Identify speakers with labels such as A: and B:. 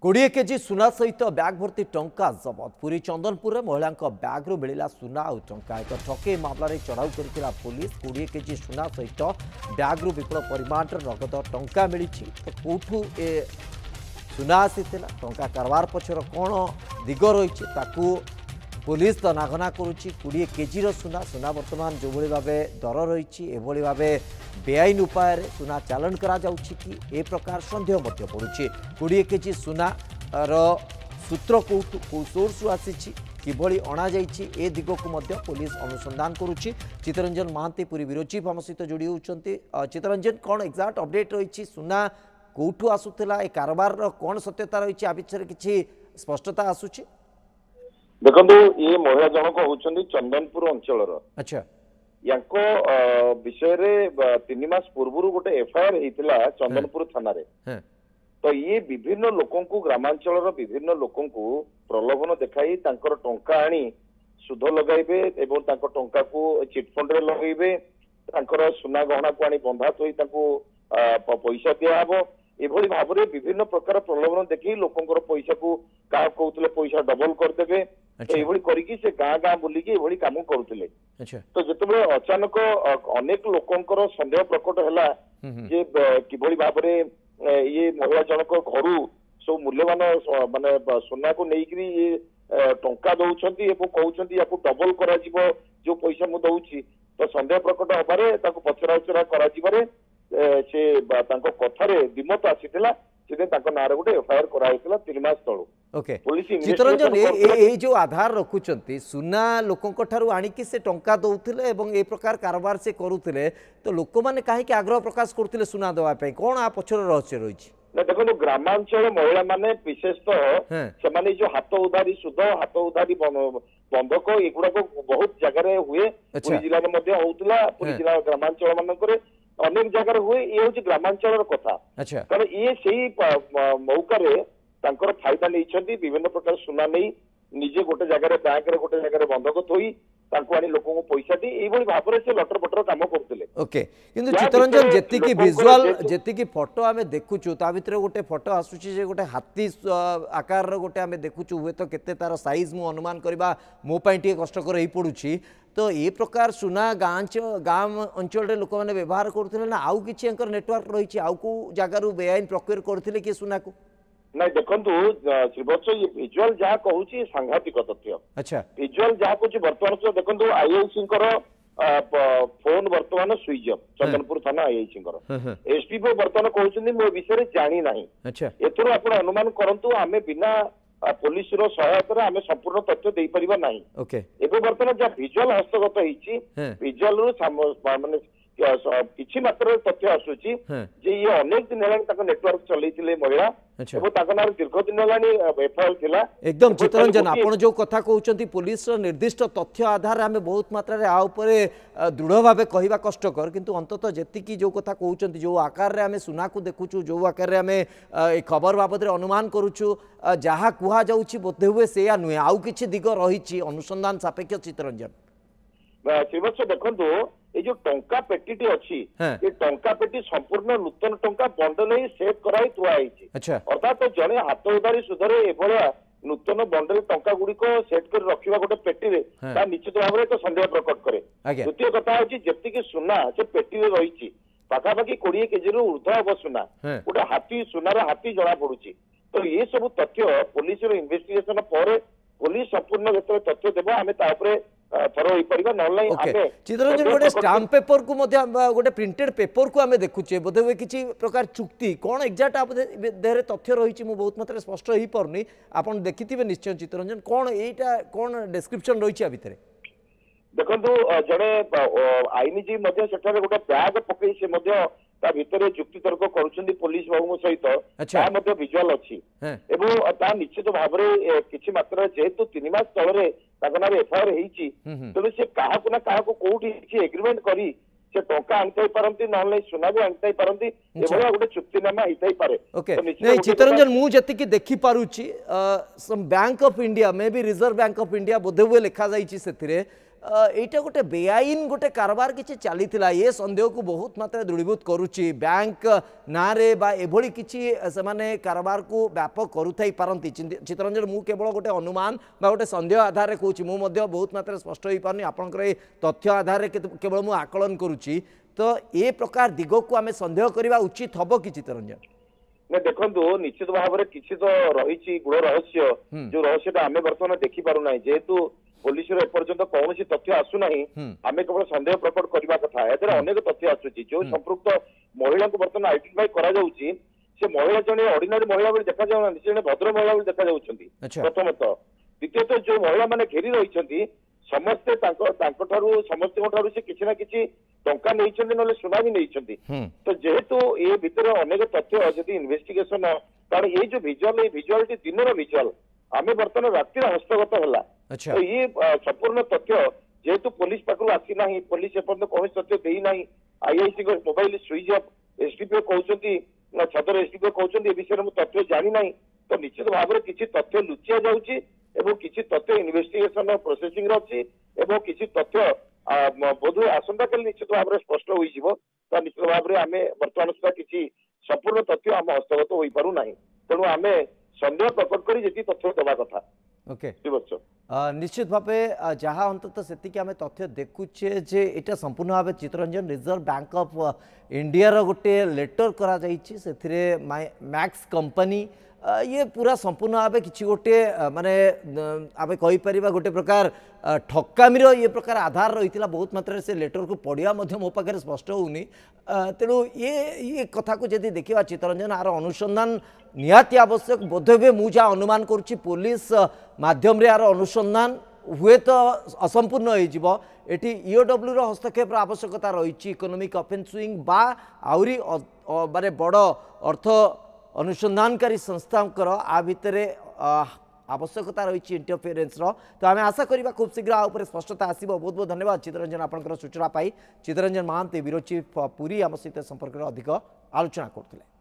A: 20 KG सुना सहित bag भर्ती टंका जबत पुरी चंदनपुर महिला बैग रु मिला सुना और टंका एक ठके मामलें चढ़ाऊ कर पुलिस 20 केजी सुना सहित बैग रु विपुल परिमाण नगद टंका मिली कौठू ए सुना आसी टंका कारबार पछर कौन दिग रही पुलिस तनाघना करुच्ची 20 केजी सुना सुना बर्तमान जो भाव दर रही भाव बेआईन उपाय सुना चालान करा जाउछि कि ए प्रकार सन्देह पड़ुछि 20 केजी सुना सूत्र कौ सोर्स आसी किभली अणा जाइछि ए दिग को पुलिस अनुसंधान करुच्ची। चित्तरंजन महांती पूरी ब्यूरो चीफ आम सहित जोड़ी होती। चित्तरंजन कौन एक्जाक्ट अपडेट रही सुना कौठू आसूला ए कारबार कौन सत्यता रही आ पिछरे किछि स्पष्टता आसुछि?
B: देखो ये महिला जनक होउछन्ती चंदनपुर अंचल।
A: अच्छा
B: विषय रे 3 मास पूर्व गोटे एफआईआर होता चंदनपुर थाना रे। तो ये विभिन्न लोकों को ग्रामांचल विभिन्न लोकों को प्रलोभन देखाई तांकर टंका आनी सुध लगाइबे एवं तांकर टंका को चिटफंड रे लगाइबे तांकर सुना गहना को आनी बंधा थोई तांको पैसा दिया हबो एभली भाव में विभिन्न प्रकार प्रलोभन देखी लोकंकर पैसा को क्या कहते पैसा डबल करदे तो ये करिकी से गाँ गाँ बुलिकी ये काम करुले। तो जिते अचानक अनेक लोकंकर संदेह प्रकट है जे किभली भाव में ये महिला जनक घर सब मूल्यवान माने सोना को लेकिन ये टंका दौरान कहते या डबल कर जो पैसा मुझे दौची तो संदेह प्रकट हबारे पचरा उचरा कर से कथार दिमत आसीला ना गोटे एफआईआर कराइला 3 मास तलू।
A: ओके चित्तरंजन ये जो आधार रखुचंती सुना लोकों ठारू आनिकी से टंका दौथिले एवं ए प्रकार कारोबार से करुथिले तो लोक माने काहे कि आग्रह प्रकाश करथिले सुना देवा पे कोन आ पछर रहस्य रहिछि?
B: ना देखो ग्रामांचल महिला माने विशेषतः से माने जो हाथ उधारी सुध हाथ उधारी बंधक एगुड़ा बहुत जगह हुए पुरी जिला में मध्य होउतला पुरी जिला ग्रामांचल मानकरे अनेक जगह हुए ये हूँ ग्रामांचल कथा कारण ये से मौका फायदा नहीं विभिन्न प्रकार सुना नहीं निजे गोटे जगह बैंक रे गोटे जगह बंधक थोई आनी लोक पैसा दी भाव में से लटर पटर काम करते।
A: ओके किंतु चित्तरंजन जेतिकी विजुअल जेतिकी फोटो आमे देखुचु ता भितर गोटे फोटो आसुची जे गोटे हाथी आकार रो गोटे आमे देखुचु हुए तो केते तार साइज मु अनुमान करबा मो पई टिके कष्टकर ही पडुची तो ये प्रकार सुना गाँ अंचल रे लोक माने व्यवहार करथिले ना आउ किछि एंकर नेटवर्क रही आउ को जगार बेआईन प्रक्रिया करथिले कि सुना को
B: ना देखु श्रीवत्स ये विजुअल जहाँ कहूँ सांघातिक तथ्य। अच्छा विजुअल जहाँ कहूँ बर्तमान देखो आईआईसी फोन बर्तमान स्विच ऑफ चंदनपुर थाना आईआईसी एसपी बर्तमान कहते मो विषय जानी ना एथर आप अनुमान करंतु आमे बिना पुलिस सहायता आमे संपूर्ण तथ्य दे परिबा नाही। एबे बर्तमान जहाँ विजुअल हस्तगत होईची विजुअल माने किछि मात्र तथ्य आसुची जे ये अनेक दिन हेलानी नेटवर्क चलैतिले महिला दीर्घ दिन एफआईआर थिला
A: एकदम। चित्तरंजन आपण जो कथा कहउचंती पुलिस निर्दिष्ट तथ्य आधार आमे बहुत मात्रा रे आ ऊपर दृढ़ भावे कहिबा कष्टकर किंतु अंततः जेतिकी जो कथा कहउचंती जो आकार रे आमे सुना को देखुचु जो आकार रे आमे खबर बाबद रे अनुमान करूछु जहा कुहा जाउची बोधे हुए सेया नुहे आउ किछि दिग रहिछि अनुसंधान सापेक्ष। चित्तरंजन
B: श्रीवत्स देखंतु ये जो टंका पेटी अच्छी ये टंका पेटी संपूर्ण नूतन टंका बंडल ही सेट कराई थुआई अर्थात तो जड़े हाथ उधारी सुधरे एभलिया नूतन बंडल टंका गुड़िक सेट कर रखा गोटे पेटी निश्चित भाव में तो संदेह प्रकट करे। द्वितीय कथा हूँ जी सुना से पेटी रही पाखापाखि 20 केजी ऊर्ध हम सुना गोटे हाथी सुनार हाथी जना पड़ी तो ये सब तथ्य पुलिस इन्वेस्टिगेशन पर पुलिस संपूर्ण तथ्य देव आम
A: चित्तरंजन गोटे स्टाम्प पेपर को गोटे प्रिंटेड पेपर को आम देखुचे बोधे हुए किसी प्रकार चुक्ति कौन एक्जाक्ट आप देहरे तथ्य रही मुझे बहुत मात्रा स्पष्ट हो पारनी आप देखिथिबे निश्चय। चित्तरंजन कौन एटा कौन डिस्क्रिप्शन रही भितर
B: देखो जड़े आईनजीवी गोटे बैग पकई से भितर जुक्ति तर्क कर पुलिस बाबू सहित विजुअल अच्छी निश्चित भाव में किसी मात्रा जेहेतु 3 मास तल एफआईआर होती तेणु से क्या ना क्या कौटी एग्रीमेंट करी से टंका आनी पारती ना सुना भी आनी पारती गोटे चुक्तिनामा होता पारे।
A: चित्तरंजन मुझे देखी पारुची बैंक ऑफ इंडिया मे भी रिजर्व बैंक ऑफ इंडिया बोधे हुए लिखा जाइए এইটা গোटे बेआईन गोटे कारबार किसी चली ये सन्देह को बहुत मात्रा दृढ़ीभूत करुच्ची बैंक ना एभली किसी से कारबार को व्यापक करुथाई पारती चित्तरंजन मु केवल गोटे अनुमान गोटे सन्देह आधार में कहूँ मुझे बहुत मात्रा स्पष्ट हो पारनी आपंकर तथ्य आधार केवल मुझे आकलन करुच्ची तो ये प्रकार दिग को आम सन्देह करवा उचित हम कि चित्तरंजन
B: देखो निश्चित भाव में किसी तो रही गुड़ रहस्य जो रहस्य आम बर्तमान देखी पारना जेहेतु पुलिस एपर्यंत कौन तथ्य आसुना आम केवल सन्देह प्रकट करने कथा ए अनेक तथ्य आसूची जो संपृक्त महिला को बर्तमान आइडेंटिफाई से महिला जड़े ऑर्डिनरी महिला देखा जाऊना जड़े भद्र महिला देखा प्रथमतः द्वितीयतः जो महिला मैंने घेरी रही समस्ते समस्त से किसी ना किसी टंका नहीं ना सुना भी नहीं तो जेहेतु ये भितर अनेक तथ्य जदि इन्वेस्टिगेशन कारण ये जो विजुआलिटी दिन विजुआल आम बर्तमान रातिर हस्तगत है तो ये संपूर्ण तथ्य जेहेतु पुलिस पाखु आसीना पुलिस एपर्यंत कौन तथ्य देना IIC mobile switch off SDPO कहते सदर एसडीपीओ कहते विषय में तथ्य जानी ना तो निश्चित भाव में किसी तथ्य लुचिया जाऊँगी एवं किसी तथ्य इन्वेस्टिगेशन प्रोसेसिंग अच्छी एवं किसी तथ्य बोध आसंता काली निश्चित भाव में स्पष्ट हो तो निश्चित भाव में आम बर्तमान सुधा किसी संपूर्ण तथ्य आम हस्तगत हो पारना तेणु आम सन्देह प्रकट कर जी तथ्य देवा कथा
A: ओके निश्चित भाव जहाँ अंतत से आम तथ्य देखुचे जे यहाँ संपूर्ण भाव Chittaranjan reserve bank of India गोटे लेटर करा मैक्स कंपनी ये पूरा संपूर्ण भाव कि गोटे माने आम कहीपर गोटे प्रकार ठकामीर ये प्रकार आधार रही बहुत मात्रा से लेटर को पढ़िया मो पाखे स्पष्ट होनी तेणु ये कथा को जब देखा चित्तरंजन आर अनुसंधान निहाती आवश्यक बोधवे मुझे अनुमान करुच्ची पुलिस माध्यम रे आर अनुसंधान हुए तो असंपूर्ण हो ईओडब्ल्यू हस्तक्षेप आवश्यकता रही इकोनॉमिक ऑफेंसिंग बा आउरी माने बड़ अर्थ अनुसंधानकारी संस्थांकर आ भितर आवश्यकता रही इंटरफेरेन्स तो आम आशा करवा खूब शीघ्र आ स्पष्टता आसो बहुत बहुत धन्यवाद चित्तरंजन आपंकर सूचना पाई चित्तरंजन महांती ब्यूरो चीफ पुरी आम सहित संपर्क अधिक आलोचना करते।